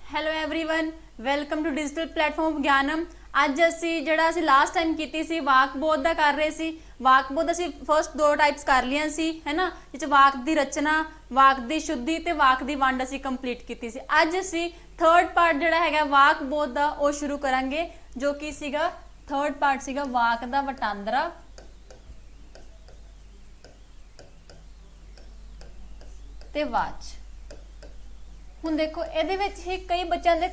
Hello everyone welcome to digital platform Gyanam. ਅੱਜ ਅਸੀਂ ਜਿਹੜਾ ਅਸੀਂ ਲਾਸਟ ਟਾਈਮ ਕੀਤੀ ਸੀ ਵਾਕ ਬੋਧ ਦਾ ਕਰ ਰਹੇ ਸੀ। ਵਾਕ ਬੋਧ ਅਸੀਂ ਫਸਟ ਦੋ ਟਾਈਪਸ ਕਰ ਲਿਆ ਸੀ ਹੈ ਨਾ, ਜਿਸ ਵਾਕ ਦੀ ਰਚਨਾ, ਵਾਕ ਦੀ ਸ਼ੁੱਧੀ ਤੇ ਵਾਕ ਦੀ ਵੰਡ ਅਸੀਂ ਕੰਪਲੀਟ ਕੀਤੀ ਸੀ। ਅੱਜ ਅਸੀਂ ਥਰਡ ਪਾਰਟ ਜਿਹੜਾ ਹੈਗਾ ਵਾਕ ਬੋਧ ਦਾ ਉਹ ਸ਼ੁਰੂ ਕਰਾਂਗੇ, ਜੋ ਕਿ ਸੀਗਾ ਥਰਡ ਪਾਰਟ ਸੀਗਾ ਵਾਕ ਦਾ ਵਟਾਂਦਰਾ ਤੇ ਵਾਚ। ਹੁਣ देखो ਇਹਦੇ ਵਿੱਚ ਹੀ ਕਈ ਬੱਚਿਆਂ ਦੇ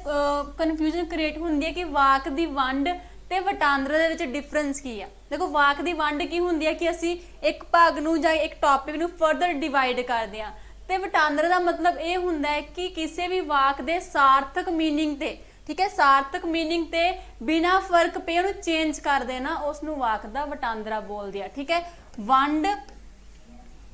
ਕਨਫਿਊਜ਼ਨ ਕ੍ਰੀਏਟ ਹੁੰਦੀ ਹੈ ਕਿ ਵਾਕ ਦੀ ਵੰਡ ਤੇ ਵਟਾਂਦਰਾ ਦੇ ਵਿੱਚ ਡਿਫਰੈਂਸ ਕੀ ਆ। ਦੇਖੋ ਵਾਕ ਦੀ ਵੰਡ ਕੀ ਹੁੰਦੀ ਹੈ ਕਿ ਅਸੀਂ ਇੱਕ ਭਾਗ ਨੂੰ ਜਾਂ ਇੱਕ ਟੌਪਿਕ ਨੂੰ ਫਰਦਰ ਡਿਵਾਈਡ ਕਰਦੇ ਹਾਂ, ਤੇ ਵਟਾਂਦਰਾ ਦਾ ਮਤਲਬ ਇਹ ਹੁੰਦਾ ਹੈ ਕਿ ਕਿਸੇ ਵੀ ਵਾਕ ਦੇ ਸਾਰਥਕ ਮੀਨਿੰਗ ਤੇ, ਠੀਕ ਹੈ, ਸਾਰਥਕ ਮੀਨਿੰਗ ਤੇ ਬਿਨਾ ਫਰਕ ਪਏ ਉਹਨੂੰ ਚੇਂਜ ਕਰ ਦੇਣਾ, ਉਸ ਨੂੰ ਵਾਕ ਦਾ ਵਟਾਂਦਰਾ ਬੋਲਦੇ ਆ। ਠੀਕ ਹੈ, ਵੰਡ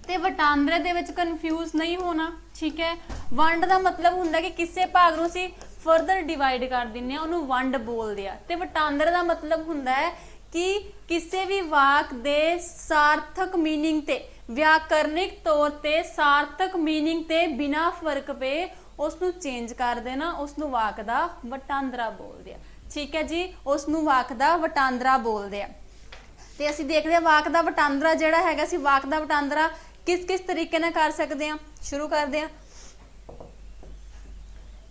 ਤੇ ਵਟਾਂਦਰੇ ਦੇ ਵਿੱਚ ਕਨਫਿਊਜ਼ ਨਹੀਂ ਹੋਣਾ। ਠੀਕ ਹੈ, ਵੰਡ ਦਾ ਮਤਲਬ ਹੁੰਦਾ ਕਿ ਕਿਸੇ ਭਾਗ ਨੂੰ ਅਸੀਂ ਫਰਦਰ ਡਿਵਾਈਡ ਕਰ ਦਿੰਨੇ ਆ, ਉਹਨੂੰ ਵੰਡ ਬੋਲਦੇ ਆ। ਤੇ ਵਟਾਂਦਰੇ ਦਾ ਮਤਲਬ ਹੁੰਦਾ ਹੈ ਕਿ ਕਿਸੇ ਵੀ ਵਾਕ ਦੇ ਸਾਰਥਕ ਮੀਨਿੰਗ ਤੇ, ਵਿਆਕਰਨਿਕ ਤੌਰ ਤੇ ਸਾਰਥਕ ਮੀਨਿੰਗ ਤੇ ਬਿਨਾ ਫਰਕ ਪਏ ਉਸ ਨੂੰ ਚੇਂਜ ਕਰ ਦੇਣਾ, ਉਸ ਨੂੰ ਵਾਕ ਦਾ ਵਟਾਂਦਰਾ ਬੋਲਦੇ ਆ। ਠੀਕ ਹੈ ਜੀ, ਉਸ ਨੂੰ ਵਾਕ ਦਾ ਵਟਾਂਦਰਾ ਬੋਲਦੇ ਆ। ਤੇ ਅਸੀਂ ਦੇਖਦੇ ਹਾਂ ਵਾਕ ਦਾ ਵਟਾਂਦਰਾ ਜਿਹੜਾ ਹੈਗਾ, ਅਸੀਂ ਵਾਕ ਦਾ ਵਟਾਂਦਰਾ किस किस तरीके नाल कर सकते हैं। शुरू करते हैं,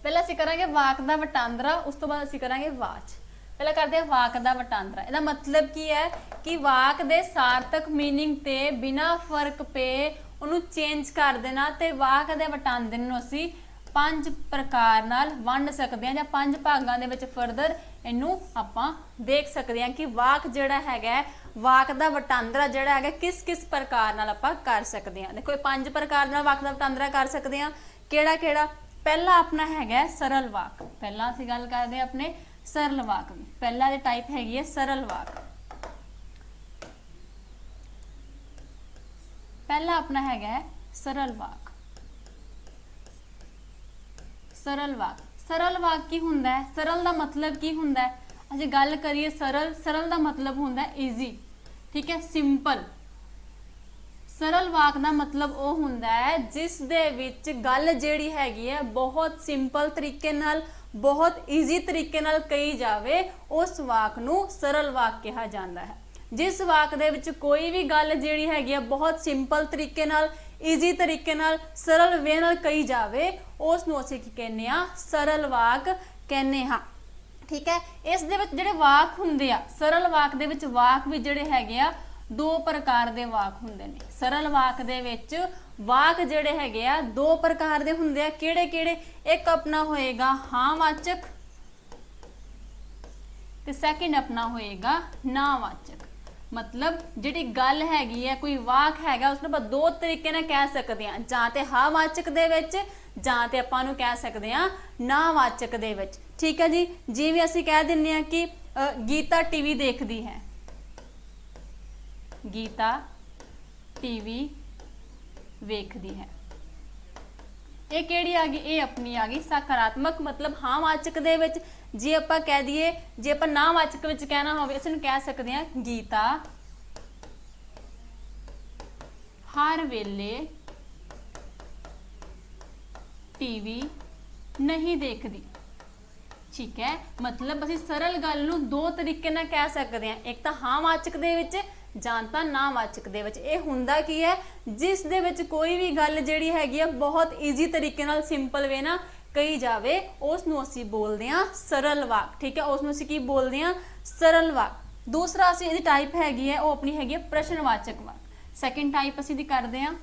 पहले असीं करांगे वाक दा वटांदरा, उस तो बाद असीं करांगे वाच। पहले करते हैं वाक दा वटांदरा। इहदा मतलब की है कि वाक दे सार्थक मीनिंग ते बिना फर्क पे उहनूं चेंज कर देना, ते वाक दे वटांदरे नूं असीं 5 प्रकार नाल वंड सकते हैं, जां 5 भागां दे विच फरदर इहनूं आपां देख सकते हैं कि वाक जिहड़ा हैगा वाक दा वटांदरा जिहड़ा है किस किस प्रकार नाल आपां कर सकते हैं। देखो 5 प्रकार नाल वाक दा वटांदरा कर सकते हैं। किहड़ा किहड़ा? पहला अपना हैगा सरल वाक। पहला असीं गल करदे अपने सरल वाक दी। पहला दी टाइप हैगी है सरल वाक। पहला अपना हैगा सरल वाक। सरल वाक, सरल वाक की हुंदा है? सरल दा मतलब की हुंदा है? असीं गल करिए सरल, सरल दा मतलब हुंदा है ईजी। ठीक है, सिंपल। सरल वाक का मतलब वो हुंदा है जिस दे विच गल जिहड़ी हैगी है बहुत सिंपल तरीके नाल, बहुत ईजी तरीके नाल कही जावे, उस वाक नूं सरल वाक कहा जाता है। जिस वाक दे विच कोई भी गल जिहड़ी हैगी है बहुत सिंपल तरीके नाल, ईजी तरीके नाल, सरल वे नाल कही जावे, उस नूं असीं की कहने आ सरल वाक कहने हां। ठीक है, इस दे विच जिहड़े वाक हुंदे आ, सरल वाक दे विच वाक भी जिहड़े हैगे आ 2 प्रकार दे वाक हुंदे ने। सरल वाक दे विच वाक जिहड़े हैगे आ 2 प्रकार दे हुंदे आ। किहड़े किहड़े? एक अपना होएगा हां वाचक ते सैकेंड अपना होएगा ना वाचक। मतलब जिहड़ी गल हैगी है, कोई वाक हैगा, उसनूं आपां 2 तरीके नाल कह सकदे आ, जां ते हां वाचक दे विच, जां ते आपां नूं कह सकदे आ ना वाचक दे विच। ठीक है जी, जिवें असीं कह दिंदे आ कि गीता टीवी देखदी है। गीता टीवी वेखदी है, ये किहड़ी आ गई? ये अपनी आ गई सकारात्मक। मतलब हाँ वाचक दे विच जे आपां कह दईए, जे आपां ना वाचक विच कहना होवे असीं कह सकदे हां गीता हर वेले टीवी नहीं देखदी। ठीक है, मतलब असीं सरल गल नूं 2 तरीके नाल कह सकदे हां, एक तां हां वाचक दे विच, जां तां ना वाचक दे विच। इह हुंदा की है? जिस दे विच कोई भी गल जिहड़ी हैगी है बहुत ईजी तरीके नाल, सिंपल वे ना कही जावे, उस नूं असीं बोलदे हां सरल वाक। ठीक है, उस नूं असीं की बोलदे हां? सरल वाक। दूसरा असीं इहदी टाइप हैगी है, वो अपनी हैगी है प्रश्नवाचक वाक। सैकेंड टाइप असीं दी करदे हां।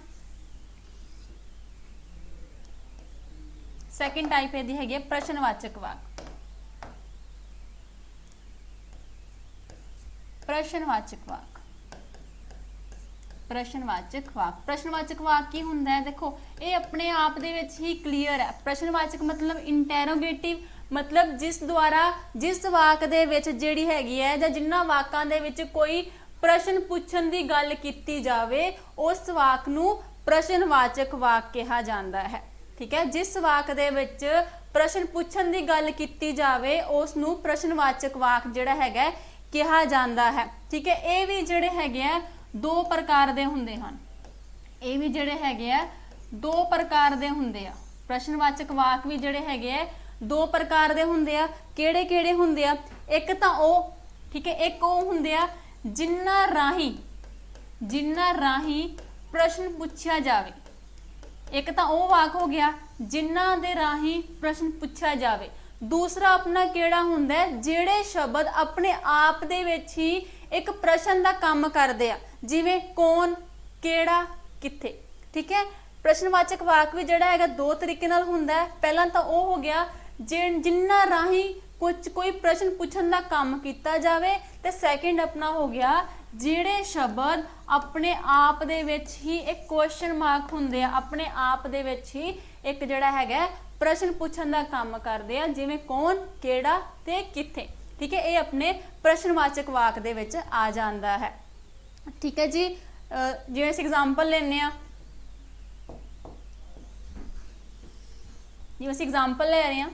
सैकेंड टाइप इहदी हैगी है प्रश्नवाचक वाक। प्रश्नवाचक वाक, प्रश्नवाचक वाक। प्रश्नवाचक वाक की हुंदा है? देखो ये अपने आप दे विच ही क्लीयर है। प्रश्नवाचक मतलब इंटैरोगेटिव, मतलब जिस द्वारा, जिस वाक दे विच जिहड़ी हैगी है जां जिन्हां वाकां दे विच कोई प्रश्न पुछण दी गल कीती जावे, उस वाक नूं प्रश्नवाचक वाक कहा जांदा है। ठीक है, जिस वाक दे विच प्रश्न पुछण दी गल कीती जावे, उस नूं प्रश्नवाचक वाक जिहड़ा हैगा कहा जांदा है। ठीक है, ये भी जिहड़े हैगे आ 2 प्रकार दे हुंदे हन। ये भी जिहड़े हैगे आ 2 प्रकार दे हुंदे आ। प्रश्नवाचक वाक भी जिहड़े हैगे आ दो प्रकार दे हुंदे आ, किहड़े किहड़े हुंदे आ? एक तां ओ, ठीक है, एक ओ हुंदे आ जिन्ना राही प्रश्न पुछया जावे। एक तां ओ वाक हो गया जिन्ना दे राही प्रश्न पुछया जावे। दूसरा अपना किहड़ा हुंदा है? जिहड़े शब्द अपने आप दे विच ही एक प्रश्न दा काम करदे आ, जिवें कौन, किहड़ा, कित्थे, ठीक है। प्रश्नवाचक वाक भी जिहड़ा हैगा दो तरीके नाल हुंदा है। पहला तां ओ हो गया जिन्ना राही कुछ कोई प्रश्न पूछण दा काम कीता जावे, ते सैकेंड अपना हो गया जिहड़े शब्द अपने आप दे विच ही एक क्वेश्चन मार्क हुंदे आ, अपने आप दे विच ही एक जिहड़ा हैगा प्रश्न पूछण दा काम करदे आ, जिवें कौन, किहड़ा ते कित्थे, ठीक है। ये अपने प्रश्नवाचक वाक दे विच आ जांदा है, ठीक है जी। जिवें असीं एग्जाम्पल लैने आ, जिवें असीं एग्जाम्पल ले रहे हैं,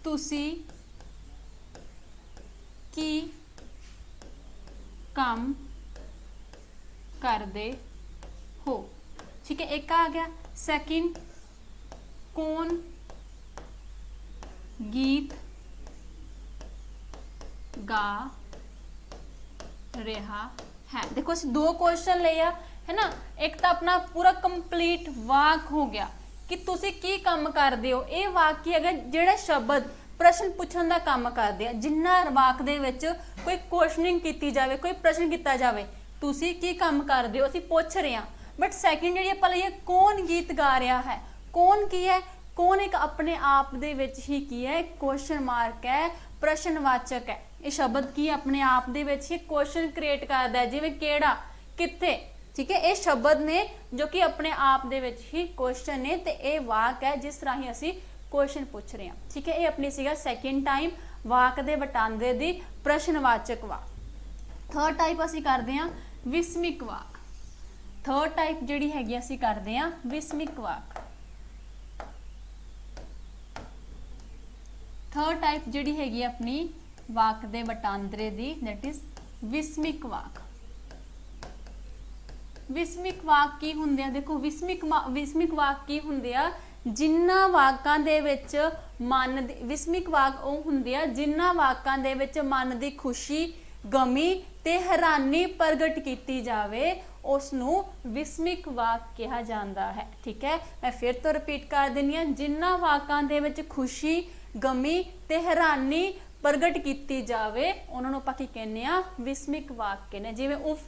तुसी की काम करदे हो, ठीक है। एक आ गया सेकंड, कौन गीत गा रहा है। देखो असीं दो क्वेश्चन लिया है ना, एक तो अपना पूरा कंप्लीट वाक हो गया कि तुसी की काम करदे हो। ये वाक की है जिहड़ा शब्द प्रश्न पूछण दा काम करदे आ, जिन्ना वाक दे विच कोई क्वेश्चनिंग कीती जावे, कोई प्रश्न कीता जावे, तुसी की काम करदे हो, असीं पुछ रहे हां। बट सैकेंड जिहड़ी आपां लईए कौन गीत गा रहा है, कौन की है? कौन एक अपने आप दे विच ही की है, क्वेश्चन मार्क है, प्रश्नवाचक है। ये शब्द की अपने आप दे विच ही क्वेश्चन क्रिएट करदा है, जिवें किहड़ा, कित्थे, ठीक है। ये शब्द ने जो कि अपने आप दे विच ही क्वेश्चन ने, ते ये वाक है जिस राही असीं क्वेश्चन पूछ रहे हैं, ठीक है। ये अपनी सीगा सैकेंड टाइम वाक दे वटांदरे दी प्रश्नवाचक वाक। थर्ड टाइप असीं करदे हां विस्मिक वाक। थर्ड टाइप जिहड़ी हैगी असीं करदे हां विस्मिक वाक। थर्ड टाइप जिहड़ी हैगी अपनी वाक दे वटांदरे दी, दैट इज विस्मिक वाक। विस्मिक वाक की हुंदे आ? देखो विस्मिक वाक की हुंदे आ जिन्ना वाकां दे विच मन दी, विस्मिक वाक ਉਹ ਹੁੰਦੇ ਆ ਜਿਨ੍ਹਾਂ ਵਾਕਾਂ ਦੇ ਵਿੱਚ ਮਨ ਦੀ ਖੁਸ਼ੀ, ਗਮੀ ਤੇ ਹੈਰਾਨੀ ਪ੍ਰਗਟ ਕੀਤੀ ਜਾਵੇ, ਉਸ ਨੂੰ ਵਿਸਮਿਕ ਵਾਕ ਕਿਹਾ ਜਾਂਦਾ ਹੈ, ਠੀਕ ਹੈ। ਮੈਂ ਫਿਰ ਤੋਂ ਰਿਪੀਟ ਕਰ ਦਿੰਦੀ ਹਾਂ, ਜਿਨ੍ਹਾਂ ਵਾਕਾਂ ਦੇ ਵਿੱਚ ਖੁਸ਼ੀ, ਗਮੀ ਤੇ ਹੈਰਾਨੀ ਪ੍ਰਗਟ ਕੀਤੀ ਜਾਵੇ ਉਹਨਾਂ ਨੂੰ ਆਪਾਂ ਕੀ ਕਹਿੰਦੇ ਆ? ਵਿਸਮਿਕ ਵਾਕ ਕਹਿੰਦੇ। ਜਿਵੇਂ ਉਫ,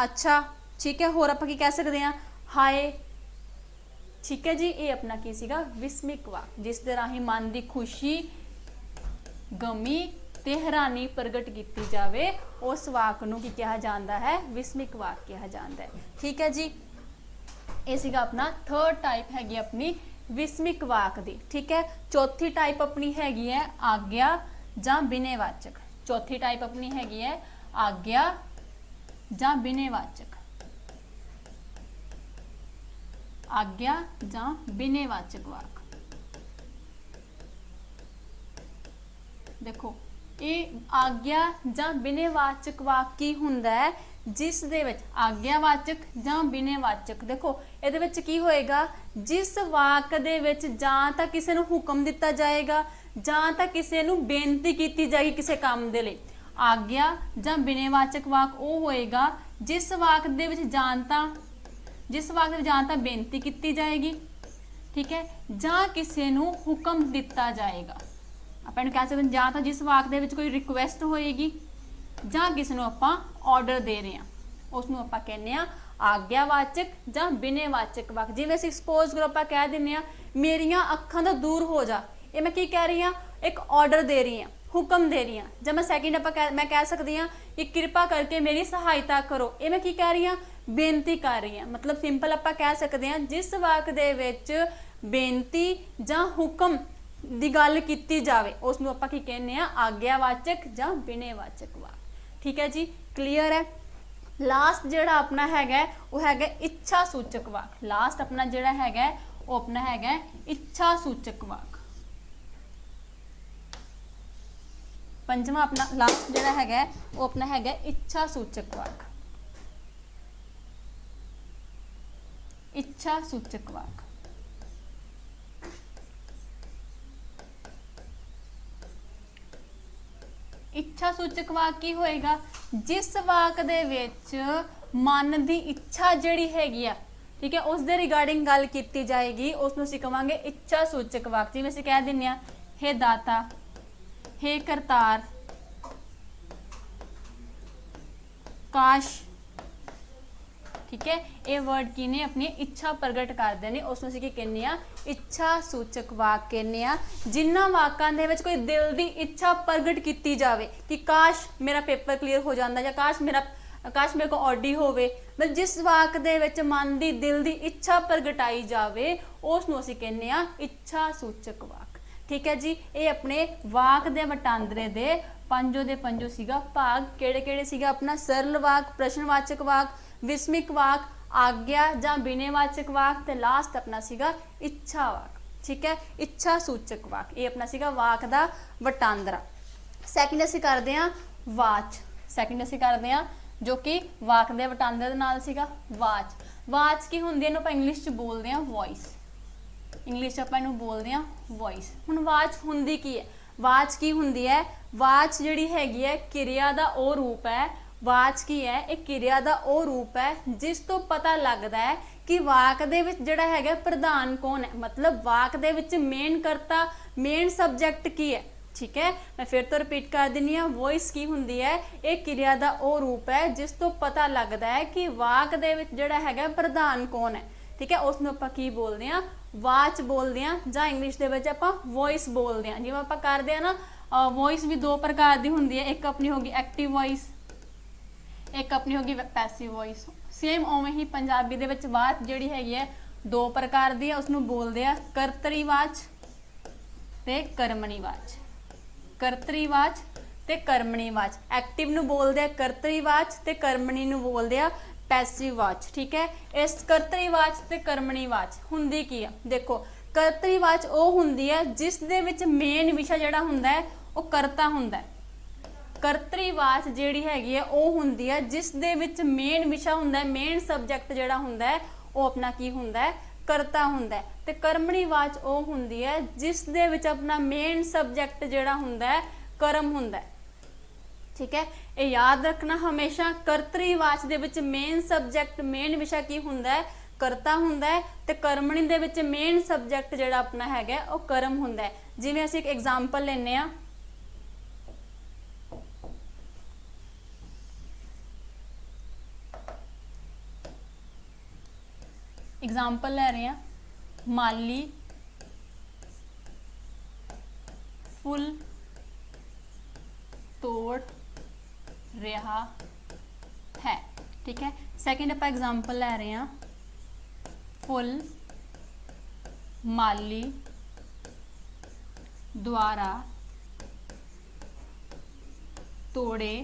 ਅੱਛਾ, ठीक है। होर आप की कह सकते हैं हाय, ठीक है जी। ये अपना की सीगा विस्मिक वाक, जिस दे राही मन की खुशी, गमी ते हैरानी प्रगट की जावे, उस वाक नूं की कहा जाता है? विस्मिक वाक कहा जाता है, ठीक है जी। ये सीगा अपना थर्ड टाइप हैगी अपनी विस्मिक वाक दी, ठीक है। चौथी टाइप अपनी हैगी है आग्या जां बिनेवाचक। चौथी टाइप अपनी हैगी है आग्या जां बिनेवाचक। आग्या जां बिनेवाचक वाक। देखो ये आग्या जां बिनेवाचक वाक की हुंदा है? जिस दे विच आग्यावाचक जां बिनेवाचक, देखो इहदे विच की होएगा? जिस वाक दे विच जां तां किसी नूं हुक्म दिता जाएगा जां तां किसी नूं बेनती कीती जाएगी किसी काम दे लई। आग्या जां बिनेवाचक वाक वो होएगा जिस वाक दे विच जिस वाक दे जां तां बेनती की जाएगी, ठीक है, जां किसी नूं हुक्म दिता जाएगा। आपां इहनूं कह सकदे हां जां तां जिस वाक दे विच कोई रिक्वेस्ट होएगी जां किसी नूं आपां ऑर्डर दे रहे हां उसनूं आपां कहने आ आग्यावाचक जां बिनेवाचक वाक। जिवें असीं सपोज करो आपां कह दिंदे आ मेरियां अखां तो दूर हो जा, ये मैं की कह रही हाँ? एक ऑर्डर दे रही हाँ, हुक्म दे रही हाँ। जब मैं सैकेंड मैं कह सकती हाँ कि कृपा करके मेरी सहायता करो, ये मैं की कह रही हाँ? बेनती कर रही हाँ। मतलब सिंपल आपां कह सकते हैं जिस वाक दे विच बेनती जां हुक्म दी गल कीती जावे उसनूं आपां की कहने आ? आग्यावाचक जां बिनेवाचक वाक, ठीक है जी। क्लीयर है? लास्ट जिहड़ा अपना हैगा वो हैगा इच्छा सूचक वाक। लास्ट अपना जिहड़ा हैगा वो अपना हैगा इच्छा सूचक वाक। पंजवां अपना लास्ट जिहड़ा हैगा वो अपना हैगा इच्छा सूचक वाक। ਇੱਛਾ ਸੂਚਕ ਵਾਕ। ਇੱਛਾ ਸੂਚਕ ਵਾਕ ਕੀ ਹੋਏਗਾ? ਜਿਸ ਵਾਕ ਦੇ ਵਿੱਚ ਮਨ ਦੀ ਇੱਛਾ ਜਿਹੜੀ ਹੈਗੀ ਆ, ਠੀਕ ਹੈ, ਉਸ ਦੇ ਰਿਗਾਰਡਿੰਗ ਗੱਲ ਕੀਤੀ ਜਾਏਗੀ, ਉਸ ਨੂੰ ਅਸੀਂ ਕਵਾਂਗੇ ਇੱਛਾ ਸੂਚਕ ਵਾਕ। ਜਿਵੇਂ ਅਸੀਂ ਕਹਿ ਦਿੰਦੇ ਆ, ਹੇ ਦਾਤਾ, ਹੇ ਕਰਤਾਰ, ਕਾਸ਼, ਠੀਕ ਹੈ, ਇਹ ਵਰਡ ਕੀ ਨੇ? ਆਪਣੀ ਇੱਛਾ ਪ੍ਰਗਟ ਕਰਦੇ ਨੇ, ਉਸ ਨੂੰ ਅਸੀਂ ਕੀ ਕਹਿੰਦੇ ਆ? ਇੱਛਾ ਸੂਚਕ ਵਾਕ ਕਹਿੰਦੇ ਆ। ਜਿਨ੍ਹਾਂ ਵਾਕਾਂ ਦੇ ਵਿੱਚ ਕੋਈ ਦਿਲ ਦੀ ਇੱਛਾ ਪ੍ਰਗਟ ਕੀਤੀ ਜਾਵੇ ਕਿ ਕਾਸ਼ ਮੇਰਾ ਪੇਪਰ ਕਲੀਅਰ ਹੋ ਜਾਂਦਾ, ਜਾਂ ਕਾਸ਼ ਮੇਰੇ ਕੋਲ ਆਡੀ ਹੋਵੇ, ਮਤਲਬ ਜਿਸ ਵਾਕ ਦੇ ਵਿੱਚ ਮਨ ਦੀ ਦਿਲ ਦੀ ਇੱਛਾ ਪ੍ਰਗਟਾਈ ਜਾਵੇ, ਉਸ ਨੂੰ ਅਸੀਂ ਕਹਿੰਦੇ ਆ ਇੱਛਾ ਸੂਚਕ ਵਾਕ। ਠੀਕ ਹੈ ਜੀ। ਇਹ ਆਪਣੇ ਵਾਕ ਦੇ ਵਟਾਂਦਰੇ ਦੇ ਪੰਜੋ ਦੇ ਪੰਜੋ ਸੀਗਾ ਭਾਗ। ਕਿਹੜੇ ਕਿਹੜੇ ਸੀਗਾ? ਆਪਣਾ ਸਰਲ ਵਾਕ, ਪ੍ਰਸ਼ਨਵਾਚਕ ਵਾਕ, ਵਿਸਮਿਕ ਵਾਕ, ਆਗਿਆ ਜਾਂ ਬਿਨੇਵਾਚਕ ਵਾਕ, ਤੇ ਲਾਸਟ ਆਪਣਾ ਸੀਗਾ ਇੱਛਾ ਵਾਕ। ਠੀਕ ਹੈ, ਇੱਛਾ ਸੂਚਕ ਵਾਕ। ਇਹ ਆਪਣਾ ਸੀਗਾ ਵਾਕ ਦਾ ਵਟਾਂਦਰਾ। ਸੈਕਿੰਡ ਅਸੀਂ ਕਰਦੇ ਹਾਂ ਵਾਚ। ਸੈਕਿੰਡ ਅਸੀਂ ਕਰਦੇ ਹਾਂ ਜੋ ਕਿ ਵਾਕ ਦੇ ਵਟਾਂਦਰੇ ਦੇ ਨਾਲ ਸੀਗਾ ਵਾਚ। ਵਾਚ ਕੀ ਹੁੰਦੀ ਹੈ? ਇਹਨੂੰ ਆਪਾਂ ਇੰਗਲਿਸ਼ 'ਚ ਬੋਲਦੇ ਹਾਂ ਵੌਇਸ। ਇੰਗਲਿਸ਼ 'ਚ ਆਪਾਂ ਇਹਨੂੰ ਬੋਲਦੇ ਹਾਂ ਵੌਇਸ। ਹੁਣ ਵਾਚ ਹੁੰਦੀ ਕੀ ਹੈ? ਵਾਚ ਕੀ ਹੁੰਦੀ ਹੈ? ਵਾਚ ਜਿਹੜੀ ਹੈਗੀ ਹੈ ਕਿਰਿਆ ਦਾ ਉਹ ਰੂਪ ਹੈ। ਵਾਚ ਕੀ ਹੈ? ਇਹ ਕਿਰਿਆ ਦਾ ਉਹ ਰੂਪ ਹੈ ਜਿਸ ਤੋਂ ਪਤਾ ਲੱਗਦਾ ਹੈ ਕਿ ਵਾਕ ਦੇ ਵਿੱਚ ਜਿਹੜਾ ਹੈਗਾ ਪ੍ਰਧਾਨ ਕੌਣ ਹੈ, ਮਤਲਬ ਵਾਕ ਦੇ ਵਿੱਚ ਮੇਨ ਕਰਤਾ, ਮੇਨ ਸਬਜੈਕਟ ਕੀ ਹੈ। ਠੀਕ ਹੈ, ਮੈਂ ਫਿਰ ਤੋਂ ਰਿਪੀਟ ਕਰ ਦਿੰਦੀ ਹਾਂ। ਵੌਇਸ ਕੀ ਹੁੰਦੀ ਹੈ? ਇਹ ਕਿਰਿਆ ਦਾ ਉਹ ਰੂਪ ਹੈ ਜਿਸ ਤੋਂ ਪਤਾ ਲੱਗਦਾ ਹੈ ਕਿ ਵਾਕ ਦੇ ਵਿੱਚ ਜਿਹੜਾ ਹੈਗਾ ਪ੍ਰਧਾਨ ਕੌਣ ਹੈ। ਠੀਕ ਹੈ, ਉਸ ਨੂੰ ਆਪਾਂ ਕੀ ਬੋਲਦੇ ਹਾਂ? ਵਾਚ ਬੋਲਦੇ ਹਾਂ, ਜਾਂ ਇੰਗਲਿਸ਼ ਦੇ ਵਿੱਚ ਆਪਾਂ ਵੌਇਸ ਬੋਲਦੇ ਹਾਂ। ਜਿਵੇਂ ਆਪਾਂ ਕਰਦੇ ਹਾਂ ਨਾ, ਵੌਇਸ ਵੀ ਦੋ ਪ੍ਰਕਾਰ ਦੀ ਹੁੰਦੀ ਹੈ। ਇੱਕ ਆਪਣੀ ਹੋ ਗਈ ਐਕਟਿਵ ਵੌਇਸ, ਇੱਕ ਆਪਣੀ ਹੋ ਗਈ ਪੈਸਿਵ ਵੌਇਸ। ਸੇਮ ਉਵੇਂ ਹੀ ਪੰਜਾਬੀ ਦੇ ਵਿੱਚ ਵਾਚ ਜਿਹੜੀ ਹੈਗੀ ਹੈ ਦੋ ਪ੍ਰਕਾਰ ਦੀ ਹੈ। ਉਸ ਨੂੰ ਬੋਲਦੇ ਆ ਕਰਤਰੀ ਵਾਚ ਤੇ ਕਰਮਣੀ ਵਾਚ। ਕਰਤਰੀ ਵਾਚ ਤੇ ਕਰਮਣੀ ਵਾਚ। ਐਕਟਿਵ ਨੂੰ ਬੋਲਦੇ ਆ ਕਰਤਰੀ ਵਾਚ ਤੇ ਕਰਮਣੀ ਨੂੰ ਬੋਲਦੇ ਆ ਪੈਸਿਵ ਵਾਚ। ਠੀਕ ਹੈ, ਇਸ ਕਰਤਰੀ ਵਾਚ ਤੇ ਕਰਮਣੀ ਵਾਚ ਹੁੰਦੀ ਕੀ ਆ? ਦੇਖੋ, ਕਰਤਰੀ ਵਾਚ ਉਹ ਹੁੰਦੀ ਹੈ ਜਿਸ ਦੇ ਵਿੱਚ ਮੇਨ ਵਿਸ਼ਾ ਜਿਹੜਾ ਹੁੰਦਾ ਹੈ ਉਹ ਕਰਤਾ ਹੁੰਦਾ ਹੈ। ਕਰਤਰੀ ਵਾਚ ਜਿਹੜੀ ਹੈਗੀ ਹੈ ਉਹ ਹੁੰਦੀ ਹੈ ਜਿਸ ਦੇ ਵਿੱਚ ਮੇਨ ਵਿਸ਼ਾ ਹੁੰਦਾ ਹੈ, ਮੇਨ ਸਬਜੈਕਟ ਜਿਹੜਾ ਹੁੰਦਾ ਹੈ ਉਹ ਆਪਣਾ ਕੀ ਹੁੰਦਾ ਹੈ? ਕਰਤਾ ਹੁੰਦਾ ਹੈ। ਤੇ ਕਰਮਣੀ ਵਾਚ ਉਹ ਹੁੰਦੀ ਹੈ ਜਿਸ ਦੇ ਵਿੱਚ ਆਪਣਾ ਮੇਨ ਸਬਜੈਕਟ ਜਿਹੜਾ ਹੁੰਦਾ ਹੈ ਕਰਮ ਹੁੰਦਾ ਹੈ। ਠੀਕ ਹੈ, ਇਹ ਯਾਦ ਰੱਖਣਾ ਹਮੇਸ਼ਾ। ਕਰਤਰੀ ਵਾਚ ਦੇ ਵਿੱਚ ਮੇਨ ਸਬਜੈਕਟ, ਮੇਨ ਵਿਸ਼ਾ ਕੀ ਹੁੰਦਾ ਹੈ? ਕਰਤਾ ਹੁੰਦਾ ਹੈ। ਤੇ ਕਰਮਣੀ ਦੇ ਵਿੱਚ ਮੇਨ ਸਬਜੈਕਟ ਜਿਹੜਾ ਆਪਣਾ ਹੈਗਾ ਉਹ ਕਰਮ ਹੁੰਦਾ ਹੈ। ਜਿਵੇਂ ਅਸੀਂ ਇੱਕ ਐਗਜ਼ਾਮਪਲ ਲੈਂਦੇ ਹਾਂ, एग्जाम्पल ले रहे हैं माली फुल तोड़ रहा है। ठीक है, सैकेंड आप एग्जाम्पल ले रहे हैं फुल माली द्वारा तोड़े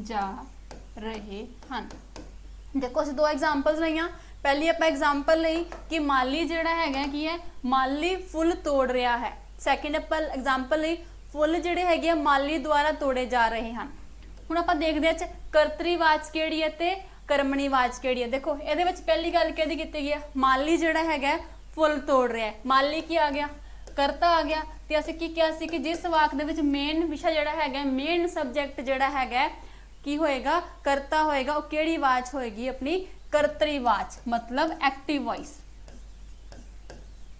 जा रहे हैं। देखो ਅਸੀਂ ਦੋ ਐਗਜ਼ਾਮਪਲਸ ਲਈਆਂ। ਪਹਿਲੀ ਆਪਾਂ ਐਗਜ਼ਾਮਪਲ ਲਈ ਕਿ ਮਾਲੀ ਜਿਹੜਾ ਹੈਗਾ ਕੀ ਹੈ? ਮਾਲੀ ਫੁੱਲ ਤੋੜ ਰਿਹਾ ਹੈ। ਸੈਕਿੰਡ ਆਪਾਂ ਐਗਜ਼ਾਮਪਲ ਲਈ ਫੁੱਲ ਜਿਹੜੇ ਹੈਗੇ ਆ ਮਾਲੀ ਦੁਆਰਾ ਤੋੜੇ ਜਾ ਰਹੇ ਹਨ। ਹੁਣ ਆਪਾਂ ਦੇਖਦੇ ਹਾਂ ਕਰਤਰੀ ਵਾਚ ਕਿਹੜੀ ਹੈ ਤੇ ਕਰਮਣੀ ਵਾਚ ਕਿਹੜੀ ਹੈ। ਦੇਖੋ ਇਹਦੇ ਵਿੱਚ ਪਹਿਲੀ ਗੱਲ ਕਿਹਦੀ ਕੀਤੀ ਗਈ ਹੈ? ਮਾਲੀ ਜਿਹੜਾ ਹੈਗਾ ਫੁੱਲ ਤੋੜ ਰਿਹਾ ਹੈ। ਮਾਲੀ ਕੀ ਆ ਗਿਆ? ਕਰਤਾ ਆ ਗਿਆ। ਤੇ ਅਸੀਂ ਕੀ ਕਿਹਾ ਸੀ ਕਿ ਜਿਸ ਵਾਕ ਦੇ ਵਿੱਚ ਮੇਨ ਵਿਸ਼ਾ ਜਿਹੜਾ ਹੈਗਾ, ਮੇਨ ਸਬਜੈਕਟ ਜਿਹੜਾ ਹੈਗਾ ਕੀ ਹੋਏਗਾ? ਕਰਤਾ ਹੋਏਗਾ। ਉਹ ਕਿਹੜੀ ਵਾਚ ਹੋਏਗੀ? ਆਪਣੀ ਕਰਤਰੀ ਵਾਚ, मतलब एक्टिव वॉइस।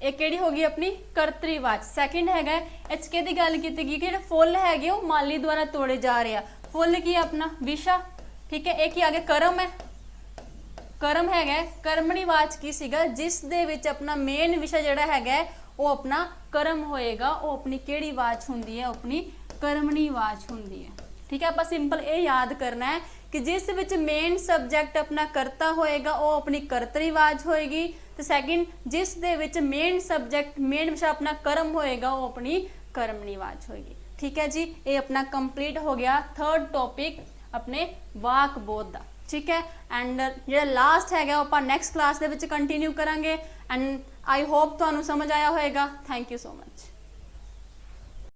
ਇਹ ਕਿਹੜੀ ਹੋਗੀ? ਆਪਣੀ ਕਰਤਰੀ ਵਾਚ। ਸੈਕਿੰਡ ਹੈਗਾ ਐਚ ਕੇ ਦੀ ਗੱਲ ਕੀਤੀ ਗਈ ਕਿ ਜਿਹੜੇ ਫੁੱਲ ਹੈਗੇ ਉਹ ਮਾਲੀ ਦੁਆਰਾ ਤੋੜੇ ਜਾ ਰਹੇ ਆ। ਫੁੱਲ ਕੀ ਆਪਣਾ ਵਿਸ਼ਾ। ਠੀਕ ਹੈ, ਇਹ ਕੀ ਆ ਗਿਆ? ਕਰਮ ਹੈ। ਕਰਮ ਹੈਗਾ। ਕਰਮਣੀ ਵਾਚ ਕੀ ਸੀਗਾ? ਜਿਸ ਦੇ ਵਿੱਚ ਆਪਣਾ ਮੇਨ ਵਿਸ਼ਾ ਜਿਹੜਾ ਹੈਗਾ ਉਹ ਆਪਣਾ ਕਰਮ ਹੋਏਗਾ। ਉਹ ਆਪਣੀ ਕਿਹੜੀ ਵਾਚ ਹੁੰਦੀ ਹੈ? ਆਪਣੀ ਕਰਮਣੀ ਵਾਚ ਹੁੰਦੀ ਹੈ। ठीक है, आप सिंपल ये याद करना है कि जिस विच मेन सब्जेक्ट अपना करता होएगा वो अपनी करतरी वाच होएगी। तो सैकेंड जिस दे विच मेन सब्जेक्ट, मेन विषय अपना कर्म होएगा वो अपनी कर्मणी वाच होएगी। ठीक है जी, ये अपना कंप्लीट हो गया थर्ड टॉपिक अपने वाक बोध दा। ठीक है, एंड जो लास्ट है वो आप नैक्सट क्लास दे विच कंटिन्यू करांगे। एंड आई होप तुहानू समझ आया होएगा। Thank you so much.